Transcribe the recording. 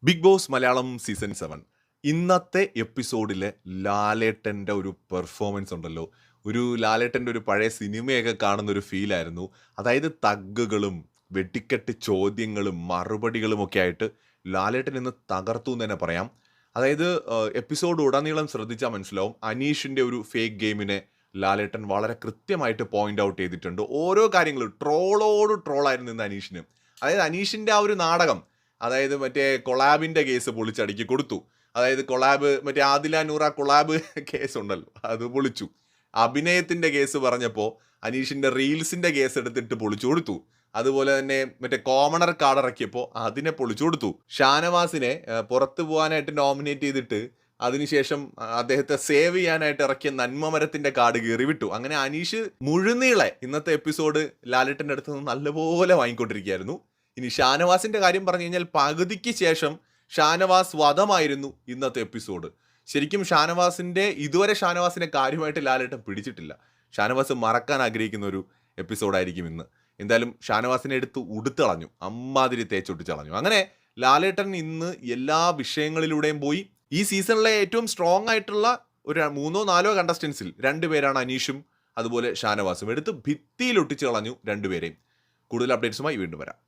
Big boss Malayalam season 7 ഇന്നത്തെ എപ്പിസോഡിലെ ലാലേട്ടൻ്റെ ഒരു പെർഫോമൻസ് ഉണ്ടല്ലോ. ഒരു ലാലേട്ടൻ്റെ ഒരു പഴയ സിനിമയൊക്കെ കാണുന്ന ഒരു ഫീലായിരുന്നു. അതായത് തഗ്ഗുകളും വെട്ടിക്കെട്ട് ചോദ്യങ്ങളും മറുപടികളും ഒക്കെ ആയിട്ട് ലാലേട്ടൻ ഇന്ന് തകർത്തു എന്ന് തന്നെ പറയാം. അതായത് എപ്പിസോഡ് ഉടനീളം ശ്രദ്ധിച്ചാൽ മനസ്സിലാവും അനീഷിൻ്റെ ഒരു ഫേക്ക് ഗെയിമിനെ ലാലേട്ടൻ വളരെ കൃത്യമായിട്ട് പോയിന്റ് ഔട്ട് ചെയ്തിട്ടുണ്ട്. ഓരോ കാര്യങ്ങളും ട്രോളോട് ട്രോളായിരുന്നു ഇന്ന് അനീഷിന്. അതായത് അനീഷിൻ്റെ ആ ഒരു നാടകം, അതായത് മറ്റേ കൊളാബിന്റെ കേസ് പൊളിച്ചടുക്കി കൊടുത്തു. അതായത് കൊളാബ് മറ്റേ ആദില നൂറ കൊളാബ് കേസ് ഉണ്ടല്ലോ, അത് പൊളിച്ചു. അഭിനയത്തിന്റെ കേസ് പറഞ്ഞപ്പോൾ അനീഷിന്റെ റീൽസിന്റെ കേസ് എടുത്തിട്ട് പൊളിച്ചു കൊടുത്തു. അതുപോലെ തന്നെ മറ്റേ കോമണർ കാർഡ് ഇറക്കിയപ്പോൾ അതിനെ പൊളിച്ചു കൊടുത്തു. ഷാനവാസിനെ പുറത്തു പോകാനായിട്ട് നോമിനേറ്റ് ചെയ്തിട്ട് അതിനുശേഷം അദ്ദേഹത്തെ സേവ് ചെയ്യാനായിട്ട് ഇറക്കിയ നന്മമരത്തിന്റെ കാർഡ് കീറി വിട്ടു. അങ്ങനെ അനീഷ് മുഴുനീളെ ഇന്നത്തെ എപ്പിസോഡ് ലാലേട്ടന്റെ അടുത്ത് നിന്ന് നല്ലപോലെ വാങ്ങിക്കൊണ്ടിരിക്കുകയായിരുന്നു. ഇനി ഷാനവാസിന്റെ കാര്യം പറഞ്ഞു കഴിഞ്ഞാൽ പകുതിക്ക് ശേഷം ഷാനവാസ് വധമായിരുന്നു ഇന്നത്തെ എപ്പിസോഡ്. ശരിക്കും ഇതുവരെ ഷാനവാസിനെ കാര്യമായിട്ട് ലാലേട്ടൻ പിടിച്ചിട്ടില്ല. ഷാനവാസ് മറക്കാൻ ആഗ്രഹിക്കുന്ന ഒരു എപ്പിസോഡായിരിക്കും ഇന്ന്. എന്തായാലും ഷാനവാസിനെ എടുത്ത് ഉടുത്തളഞ്ഞു, അമ്മാതിരി തേച്ചൊട്ടിച്ചളഞ്ഞു. അങ്ങനെ ലാലേട്ടൻ ഇന്ന് എല്ലാ വിഷയങ്ങളിലൂടെയും പോയി. ഈ സീസണിലെ ഏറ്റവും സ്ട്രോങ് ആയിട്ടുള്ള ഒരു 3-4 കണ്ടസ്റ്റൻസിൽ 2 പേരാണ് അനീഷും അതുപോലെ ഷാനവാസും. എടുത്ത് ഭിത്തിയിൽ ഒട്ടിച്ച് കളഞ്ഞു 2 പേരെയും. കൂടുതൽ അപ്ഡേറ്റ്സുമായി വീണ്ടും വരാം.